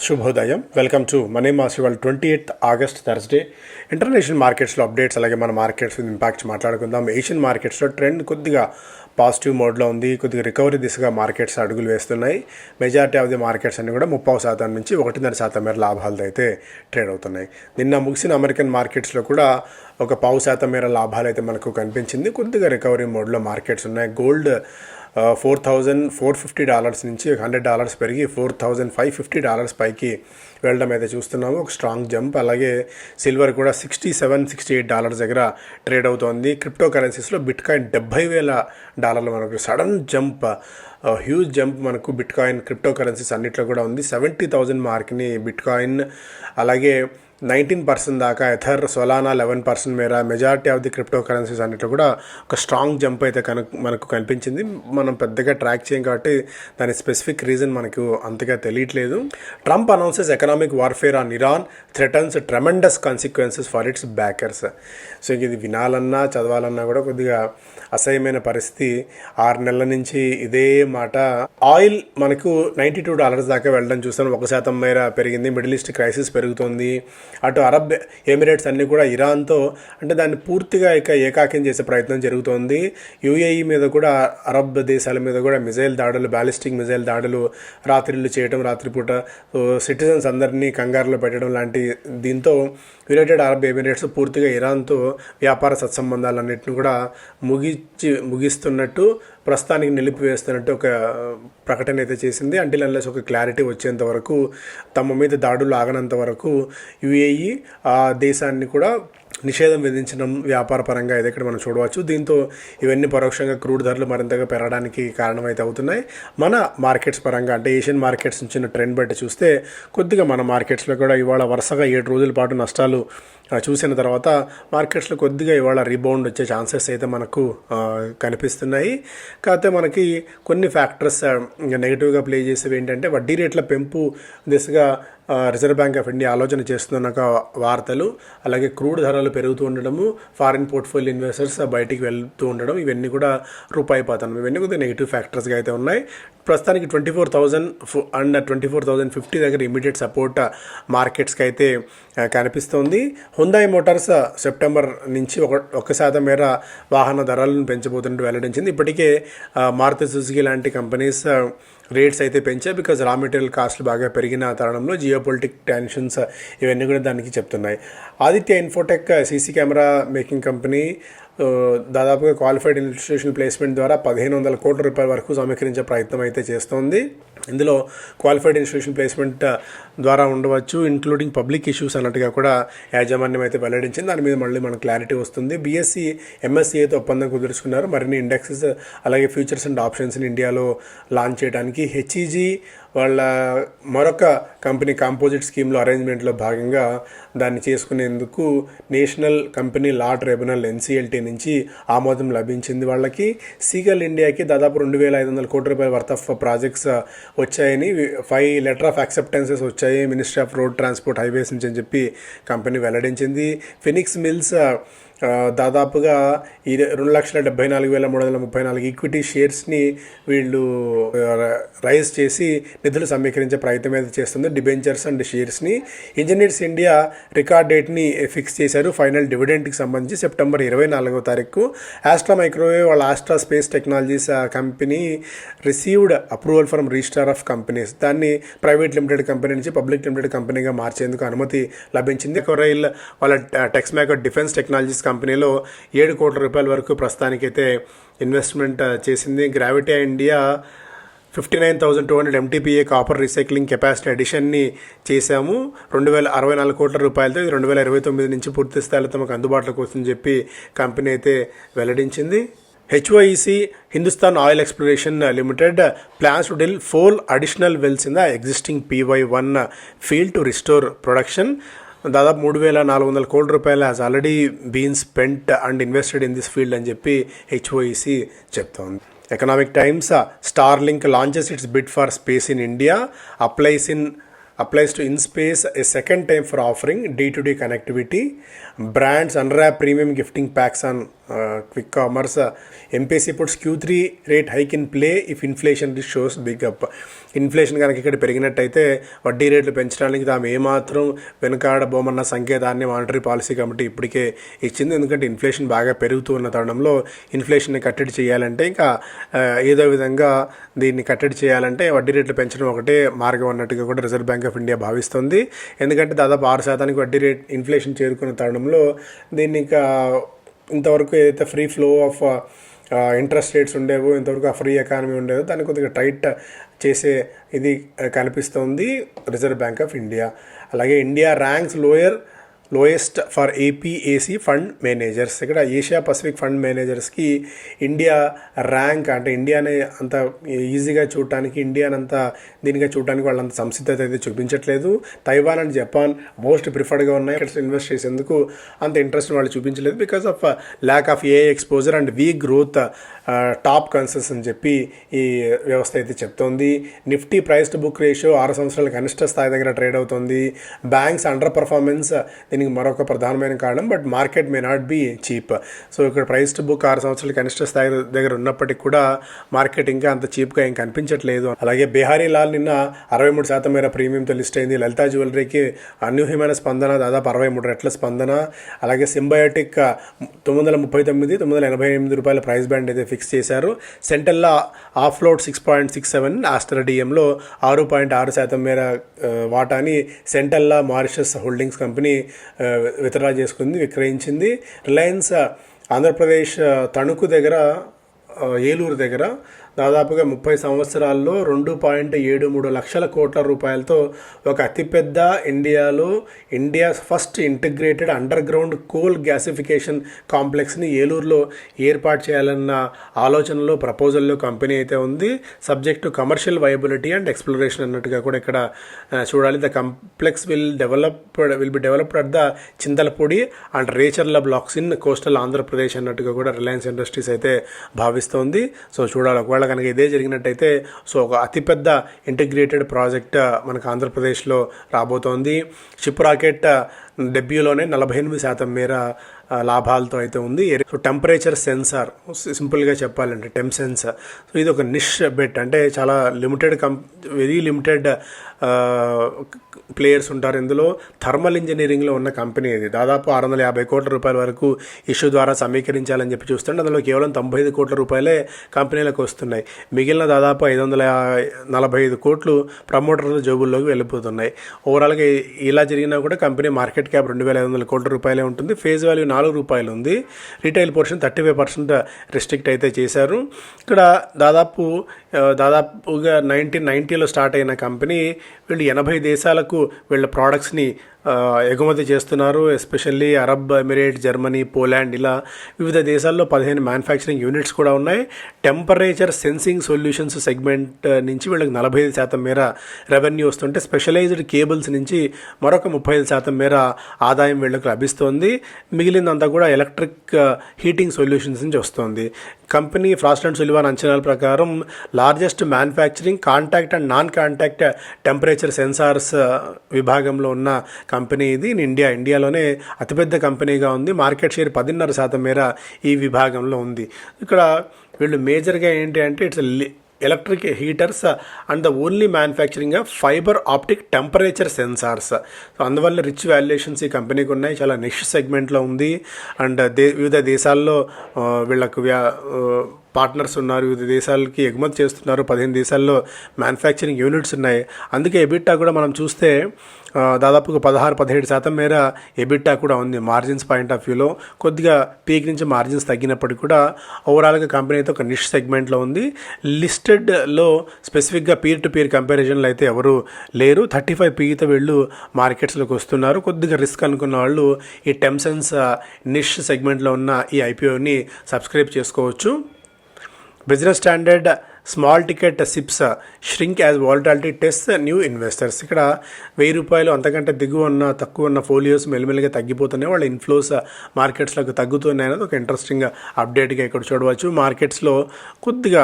శుభోదయం. Welcome to money master. వాళ్ళ 28th August Thursday international మార్కెట్స్లో అప్డేట్స్, అలాగే మన మార్కెట్స్ ఇంపాక్ట్స్ మాట్లాడుకుందాం. ఏషియన్ మార్కెట్స్లో ట్రెండ్ కొద్దిగా పాజిటివ్ మోడ్లో ఉంది. కొద్దిగా రికవరీ దిశగా మార్కెట్స్ అడుగులు వేస్తున్నాయి. మెజారిటీ ఆఫ్ ది మార్కెట్స్ అన్ని కూడా 30% నుంచి 1.5% మేర లాభాలతో అయితే ట్రేడ్ అవుతున్నాయి. నిన్న ముగిసిన అమెరికన్ మార్కెట్స్లో కూడా ఒక 0.5% మేర లాభాలు అయితే మనకు కనిపించింది. కొద్దిగా రికవరీ మోడ్లో మార్కెట్స్ ఉన్నాయి. గోల్డ్ $4,450 నుంచి $100 పెరిగి $4,550 పైకి వెళ్ళడం అయితే చూస్తున్నాము. ఒక స్ట్రాంగ్ జంప్. అలాగే సిల్వర్ కూడా $67-68 దగ్గర ట్రేడ్ అవుతోంది. క్రిప్టో కరెన్సీస్లో బిట్ కాయిన్ $70,000 మనకు సడన్ జంప్, హ్యూజ్ జంప్ మనకు బిట్ కాయిన్ క్రిప్టో కరెన్సీస్ అన్నిట్లో కూడా ఉంది. 70,000 మార్క్ని బిట్ కాయిన్, అలాగే 19% దాకా ఎథర్, సొలానా 11% మేర majority of the crypto currencies అన్నిట్లో కూడా ఒక స్ట్రాంగ్ జంప్ అయితే మనకు కనిపించింది. మనం పెద్దగా ట్రాక్ చేయం కాబట్టి దాని స్పెసిఫిక్ రీజన్ మనకు అంతగా తెలియట్లేదు. Trump announces economic warfare on Iran, threatens tremendous consequences for it's backers. So ఇది వినాలన్నా చదవాలన్నా కూడా కొద్దిగా అసహ్యమైన పరిస్థితి. 6 నెలల నుంచి ఇదే మాట. ఆయిల్ మనకు $92 దాకా వెళ్ళడం చూస్తాం. 1% మేర పెరిగింది. మిడిల్ ఈస్ట్ క్రైసిస్ పెరుగుతోంది. అటు అరబ్ ఎమిరేట్స్ అన్నీ కూడా ఇరాన్తో అంటే దాన్ని పూర్తిగా ఏకాకిం చేసే ప్రయత్నం జరుగుతోంది. యూఏఈ మీద కూడా, అరబ్ దేశాల మీద కూడా మిజైల్ దాడులు, బ్యాలిస్టిక్ మిజైల్ దాడులు రాత్రిళ్ళు చేయడం, రాత్రిపూట సిటిజన్స్ అందరినీ కంగారులో పెట్టడం లాంటి దీంతో యునైటెడ్ అరబ్ ఎమిరేట్స్ పూర్తిగా ఇరాన్తో వ్యాపార సత్సంబంధాలన్నింటినీ కూడా ముగిస్తున్నట్టు, ప్రస్తుతానికి నిలిపివేస్తున్నట్టు ఒక ప్రకటన అయితే చేసింది. అంటిల్ అన్లెస్ ఒక క్లారిటీ వచ్చేంత వరకు, తమ మీద దాడులు ఆగనంత వరకు యుఏఈ ఆ దేశాన్ని కూడా నిషేధం విధించడం వ్యాపార పరంగా అయితే ఇక్కడ మనం చూడవచ్చు. దీంతో ఇవన్నీ పరోక్షంగా క్రూడ్ ధరలు మరింతగా పెరగడానికి కారణమైతే అవుతున్నాయి. మన మార్కెట్స్ పరంగా అంటే ఏషియన్ మార్కెట్స్ నుంచి ట్రెండ్ బట్టి చూస్తే కొద్దిగా మన మార్కెట్స్లో కూడా ఇవాళ వరుసగా 7 రోజుల పాటు నష్టాలు చూసిన తర్వాత మార్కెట్స్లో కొద్దిగా ఇవాళ రీబౌండ్ వచ్చే ఛాన్సెస్ అయితే మనకు కనిపిస్తున్నాయి. కాకపోతే మనకి కొన్ని ఫ్యాక్టర్స్ నెగిటివ్గా ప్లే చేసేవి ఏంటంటే వడ్డీ రేట్ల పెంపు దిశగా రిజర్వ్ బ్యాంక్ ఆఫ్ ఇండియా ఆలోచన చేస్తున్న వార్తలు, అలాగే క్రూడ్ ధరలు పెరుగుతూ ఉండడము, ఫారిన్ పోర్ట్ఫోలియో ఇన్వెస్టర్స్ బయటికి వెళ్తూ ఉండడం, ఇవన్నీ కూడా రూపాయి పతనం, ఇవన్నీ కొద్దిగా నెగిటివ్ ఫ్యాక్టర్స్గా అయితే ఉన్నాయి. ప్రస్తుతానికి 24,000 అండ్ 24,050 దగ్గర ఇమీడియట్ సపోర్ట్ మార్కెట్స్కి అయితే కనిపిస్తోంది. హుందాయ్ మోటార్స్ సెప్టెంబర్ నుంచి 1% మేర వాహన ధరలను పెంచబోతున్నట్టు వెల్లడించింది. ఇప్పటికే మారుతి సుజుకి లాంటి కంపెనీస్ రేట్స్ అయితే పెంచాయి. బికాజ్ రా మెటీరియల్ కాస్ట్లు బాగా పెరిగిన తరుణంలో జియోపొలిటిక్ టెన్షన్స్ ఇవన్నీ కూడా దానికి చెప్తున్నాయి. Aditya Infotech CC camera making company దాదాపుగా క్వాలిఫైడ్ ఇన్స్టిట్యూషనల్ ప్లేస్మెంట్ ద్వారా 1,500 కోట్ల రూపాయల వరకు సమీకరించే ప్రయత్నం అయితే చేస్తోంది. ఇందులో క్వాలిఫైడ్ ఇన్స్టిట్యూషన్ ప్లేస్మెంట్ ద్వారా ఉండవచ్చు, ఇంక్లూడింగ్ పబ్లిక్ ఇష్యూస్ అన్నట్టుగా కూడా యాజమాన్యం అయితే వెల్లడించింది. దాని మీద మళ్ళీ మనకు క్లారిటీ వస్తుంది. బీఎస్సీ, ఎంఎస్సీ అయితే ఒప్పందం కుదుర్చుకున్నారు. మరిన్ని ఇండెక్సెస్ అలాగే ఫ్యూచర్స్ అండ్ ఆప్షన్స్ని ఇండియాలో లాంచ్ చేయడానికి హెచ్ఈజీ వాళ్ళ మరొక కంపెనీ కాంపోజిట్ స్కీమ్లో అరేంజ్మెంట్లో భాగంగా దాన్ని చేసుకునేందుకు national company law tribunal NCLT నుంచి ఆమోదం లభించింది. వాళ్ళకి సీగల్ ఇండియాకి దాదాపు 2,500 కోట్ల రూపాయల వర్త్ ఆఫ్ ప్రాజెక్ట్స్ వచ్చాయని, 5 లెటర్ ఆఫ్ యాక్సెప్టెన్సెస్ వచ్చాయి ministry of road transport highways నుంచి అని చెప్పి కంపెనీ వెల్లడించింది. ఫినిక్స్ మిల్స్ దాదాపుగా 2,74,334 ఈక్విటీ షేర్స్ని వీళ్ళు రైజ్ చేసి నిధులు సమీకరించే ప్రయత్నం అయితే చేస్తుంది. డిబెంచర్స్ అండ్ షేర్స్ని. ఇంజనీర్స్ ఇండియా రికార్డ్ డేట్ని ఫిక్స్ చేశారు. ఫైనల్ డివిడెంట్కి సంబంధించి సెప్టెంబర్ 24వ తారీఖు. ఆస్ట్రా మైక్రోవేవ్ వాళ్ళ Astra space technologies company received approval from registrar of companies. దాన్ని ప్రైవేట్ లిమిటెడ్ కంపెనీ నుంచి పబ్లిక్ లిమిటెడ్ కంపెనీగా మార్చేందుకు అనుమతి లభించింది. కొరైల్ వాళ్ళ టెక్స్మాకర్ డిఫెన్స్ టెక్నాలజీస్ కంపెనీలో 7 కోట్ల రూపాయల వరకు ప్రస్తుతానికైతే ఇన్వెస్ట్మెంట్ చేసింది. Gravity India 59,200 MTPA copper recycling capacity అడిషన్ని చేశాము. 2,064 కోట్ల రూపాయలతో 2029 నుంచి పూర్తి స్థాయిలో తమకు అందుబాటులోకి వస్తుందని చెప్పి కంపెనీ అయితే వెల్లడించింది. HYEC Hindustan Oil Exploration Limited plans to drill 4 additional wells in the existing PY1 field to restore production. దాదాపు 3,400 కోట్ల రూపాయలు has already been spent and invested in this field అని చెప్పి HYEC చెప్తోంది. Economic Times Starlink launches its bid for space in India, applies to InSpace a second time for offering day-to-day connectivity. Brands unwrap premium gifting packs on quick commerce. MPC puts Q3 rate hike in play if inflation shows big up. Inflation కనుక ఇక్కడ పెరిగినట్టయితే వడ్డీ రేట్లు పెంచడానికి తాము ఏమాత్రం వెనుకాడబోమన్న సంకేతాన్ని monetary policy committee ఇప్పటికే ఇచ్చింది. ఎందుకంటే ఇన్ఫ్లేషన్ బాగా పెరుగుతూ ఉన్న తరుణంలో ఇన్ఫ్లేషన్ని కట్టడి చేయాలంటే ఇంకా ఏదో విధంగా దీన్ని కట్టడి చేయాలంటే వడ్డీ రేట్లు పెంచడం ఒకటే మార్గం అన్నట్టుగా కూడా రిజర్వ్ బ్యాంక్ ఆఫ్ ఇండియా భావిస్తుంది. ఎందుకంటే దాదాపు 6% వడ్డీ రేట్ ఇన్ఫ్లేషన్ చేరుకున్న తరుణంలో దీన్ని ఇంకా ఇంతవరకు ఏదైతే free flow of interest rates ఉండేవో, ఇంతవరకు ఆ ఫ్రీ ఎకానమీ ఉండేదో దాన్ని కొద్దిగా టైట్ చేసే ఇది కనిపిస్తుంది రిజర్వ్ బ్యాంక్ ఆఫ్ ఇండియా. అలాగే India ranks lowest for APAC fund managers. ఇక్కడ ఏషియా పసిఫిక్ ఫండ్ మేనేజర్స్కి ఇండియా ర్యాంక్ అంటే ఇండియాని అంత ఈజీగా చూడటానికి, ఇండియాని అంత దీనిగా చూడటానికి వాళ్ళంత సంసిద్ధత అయితే చూపించట్లేదు. తైవాన్ అండ్ జపాన్ మోస్ట్ ప్రిఫర్డ్గా ఉన్నాయి. ఇన్వెస్ట్ చేసేందుకు అంత ఇంట్రెస్ట్ వాళ్ళు చూపించలేదు because of lack of AI exposure and weak growth top concerns అని చెప్పి ఈ వ్యవస్థ అయితే చెప్తోంది. Nifty price to book ratio 6 సంవత్సరాల కనిష్ట స్థాయి దగ్గర ట్రేడ్ అవుతుంది. బ్యాంక్స్ అండర్ పర్ఫార్మెన్స్ దీనికి మరొక ప్రధానమైన కారణం. But market may not be cheap. So ఇక్కడ ప్రైస్ టు బుక్ 6 సంవత్సరాల కనిష్ట స్థాయి దగ్గర ఉన్నప్పటికీ కూడా మార్కెట్ ఇంకా అంత చీప్గా ఏం కనిపించట్లేదు. అలాగే బిహారీ లాల్ నిన్న 63% మేర ప్రీమియంతో లిస్ట్ అయింది. లలితా జ్యువెలరీకి అనూహ్యమైన స్పందన, దాదాపు 63 రెట్ల స్పందన. అలాగే సింబయోటిక్ 939, 988 రూపాయల ప్రైస్ బ్యాండ్ అయితే ఫిక్స్ చేశారు. సెంటెల్లా ఆఫ్లోడ్ 6.67, ఆస్టర్ డిఎంలో 6.6% మేర వాటాని centella Mauritius holdings company withdraw చేసుకుంది, విక్రయించింది. రిలయన్స్ ఆంధ్రప్రదేశ్ తణుకు దగ్గర, ఏలూరు దగ్గర దాదాపుగా 30 సంవత్సరాల్లో 2.73 లక్షల కోట్ల రూపాయలతో ఒక అతిపెద్ద India first integrated underground coal gasification కాంప్లెక్స్ని ఏలూరులో ఏర్పాటు చేయాలన్న ఆలోచనలో ప్రపోజల్లో కంపెనీ అయితే ఉంది. Subject to commercial viability and exploration అన్నట్టుగా కూడా ఇక్కడ చూడాలి. The complex will be developed at the Chintalapudi and Recharla blocks in coastal Andhra Pradesh అన్నట్టుగా కూడా రిలయన్స్ ఇండస్ట్రీస్ అయితే భావిస్తోంది. సో చూడాలి, ఒకవేళ కనుక ఇదే జరిగినట్టయితే సో ఒక అతిపెద్ద ఇంటిగ్రేటెడ్ ప్రాజెక్ట్ మనకు ఆంధ్రప్రదేశ్లో రాబోతోంది. షిప్ రాకెట్ డెబ్యూలోనే 48% మేర లాభాలతో అయితే ఉంది. సో టెంపరేచర్ సెన్సార్, సింపుల్గా చెప్పాలంటే టెంసెన్స్. సో ఇది ఒక నిష్ బెట్, అంటే చాలా వెరీ లిమిటెడ్ ప్లేయర్స్ ఉంటారు ఇందులో. థర్మల్ ఇంజనీరింగ్లో ఉన్న కంపెనీ ఇది. దాదాపు 650 కోట్ల రూపాయల వరకు ఇష్యూ ద్వారా సమీకరించాలని చెప్పి చూస్తుంటే అందులో కేవలం 95 కోట్ల రూపాయలే కంపెనీలకు వస్తున్నాయి. మిగిలిన దాదాపు 545 కోట్లు ప్రమోటర్ల జోబుల్లోకి వెళ్ళిపోతున్నాయి. ఓవరాల్గా ఇలా జరిగినా కూడా కంపెనీ మార్కెట్ క్యాప్ 2500 కోట్ల రూపాయలే ఉంటుంది. ఫేస్ వాల్యూ 4 రూపాయలు ఉంది. రీటైల్ పోర్షన్ 35% రెస్ట్రిక్ట్ అయితే చేశారు. ఇక్కడ దాదాపుగా 1990లో స్టార్ట్ అయిన కంపెనీ వీళ్ళు 80 దేశాలకు వీళ్ళ ప్రోడక్ట్స్ని ఎగుమతి చేస్తున్నారు. Especially Arab emirate, Germany, Poland, ఇలా వివిధ దేశాల్లో 15 మ్యానుఫ్యాక్చరింగ్ యూనిట్స్ కూడా ఉన్నాయి. టెంపరేచర్ సెన్సింగ్ సొల్యూషన్స్ సెగ్మెంట్ నుంచి వీళ్ళకి 45% మేర రెవెన్యూ వస్తుంటే స్పెషలైజ్డ్ కేబుల్స్ నుంచి మరొక 35% మేర ఆదాయం వీళ్ళకి లభిస్తోంది. మిగిలిందంతా కూడా ఎలక్ట్రిక్ హీటింగ్ సొల్యూషన్స్ నుంచి వస్తుంది. కంపెనీ ఫ్రాస్ట్ అండ్ సులివాన్ అంచనాల ప్రకారం largest manufacturing contact and non contact temperature sensors విభాగంలో ఉన్న కంపెనీ ఇది. ఇండియాలోనే అతిపెద్ద కంపెనీగా ఉంది. మార్కెట్ షేర్ 10.5% మేర ఈ విభాగంలో ఉంది. ఇక్కడ వీళ్ళు మేజర్గా ఏంటి అంటే it's electric heaters and the only manufacturing of fibre optic temperature sensors. So అందువల్ల రిచ్ వాల్యుయేషన్స్ ఈ కంపెనీకి ఉన్నాయి. చాలా నిష్ సెగ్మెంట్లో ఉంది. అండ్ వివిధ దేశాల్లో వీళ్ళకు పార్ట్నర్స్ ఉన్నారు. వివిధ దేశాలకి ఎగుమతి చేస్తున్నారు. 15 దేశాల్లో మ్యానుఫ్యాక్చరింగ్ యూనిట్స్ ఉన్నాయి. అందుకే ఎబిటా కూడా మనం చూస్తే దాదాపుగా 16-17% మేర ఎబిటా కూడా ఉంది. మార్జిన్స్ పాయింట్ ఆఫ్ వ్యూలో కొద్దిగా పీక్ నుంచి మార్జిన్స్ తగ్గినప్పటికీ కూడా ఓవరాల్గా కంపెనీ అయితే ఒక నిష్ సెగ్మెంట్లో ఉంది. లిస్టెడ్లో స్పెసిఫిక్గా పీర్ టు పీర్ కంపారిజన్లో అయితే ఎవరు లేరు. 35 పీతో వీళ్ళు మార్కెట్స్లోకి వస్తున్నారు. కొద్దిగా రిస్క్ అనుకున్న వాళ్ళు ఈ టెంసెన్స్ నిష్ సెగ్మెంట్లో ఉన్న ఈ ఐపీఓని సబ్స్క్రైబ్ చేసుకోవచ్చు. Business standard small ticket SIPs shrink as volatility test new investors. ఇక్కడ 1000 రూపాయలు అంతకంటే తక్కువ ఉన్న ఫోలియోస్ మెల్లిమెల్లిగా తగ్గిపోతున్నాయి. వాళ్ళ ఇన్ఫ్లోస్ మార్కెట్స్లోకి తగ్గుతున్నాయి అనేది ఒక ఇంట్రెస్టింగ్ అప్డేట్గా ఇక్కడ చూడవచ్చు. మార్కెట్స్లో కొద్దిగా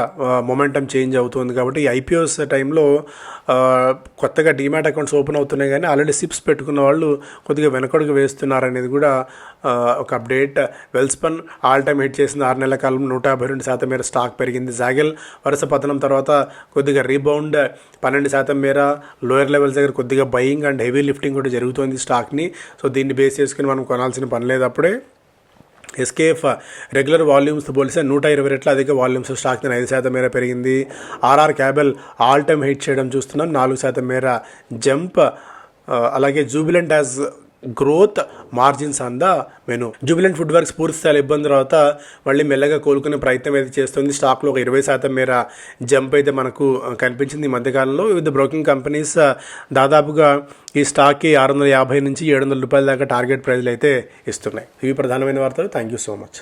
మొమెంటం చేంజ్ అవుతుంది కాబట్టి ఈ ఐపీఓస్ టైంలో కొత్తగా డీమ్యాట్ అకౌంట్స్ ఓపెన్ అవుతున్నాయి, కానీ ఆల్రెడీ సిప్స్ పెట్టుకున్న వాళ్ళు కొద్దిగా వెనకడుగు వేస్తున్నారు అనేది కూడా ఒక update. Welspun all time hit చేసింది. 6 నెలల కాలం 152% మేర స్టాక్ పెరిగింది. జాగెల్ వరుస పతనం తర్వాత కొద్దిగా రీబౌండ్ 12% మేర లోయర్ లెవెల్స్ దగ్గర కొద్దిగా బయింగ్ అండ్ హెవీ లిఫ్టింగ్ కూడా జరుగుతుంది స్టాక్ని. సో దీన్ని బేస్ చేసుకుని మనం కొనాల్సిన పని లేదు. అప్పుడే ఎస్కేఎఫ్ రెగ్యులర్ వాల్యూమ్స్తో పోలిస్తే 120 రెట్ల అధిక వాల్యూమ్స్ స్టాక్ 5% మేర పెరిగింది. ఆర్ఆర్ క్యాబెల్ ఆల్ టైమ్ హిట్ చేయడం చూస్తున్నాం, 4% మేర జంప్. అలాగే Jubilant as growth margins on the menu. Jubilant food works పూర్తి స్థాయి ఇబ్బంది తర్వాత మళ్ళీ మెల్లగా కోలుకునే ప్రయత్నం అయితే చేస్తుంది. స్టాక్లో ఒక 20% మేర జంప్ అయితే మనకు కనిపించింది ఈ మధ్యకాలంలో. వివిధ బ్రోకింగ్ కంపెనీస్ దాదాపుగా ఈ స్టాక్కి 650 నుంచి 700 రూపాయల దాకా టార్గెట్ ప్రైజ్లు అయితే ఇస్తున్నాయి. ఇవి ప్రధానమైన వార్తలు. Thank you so much.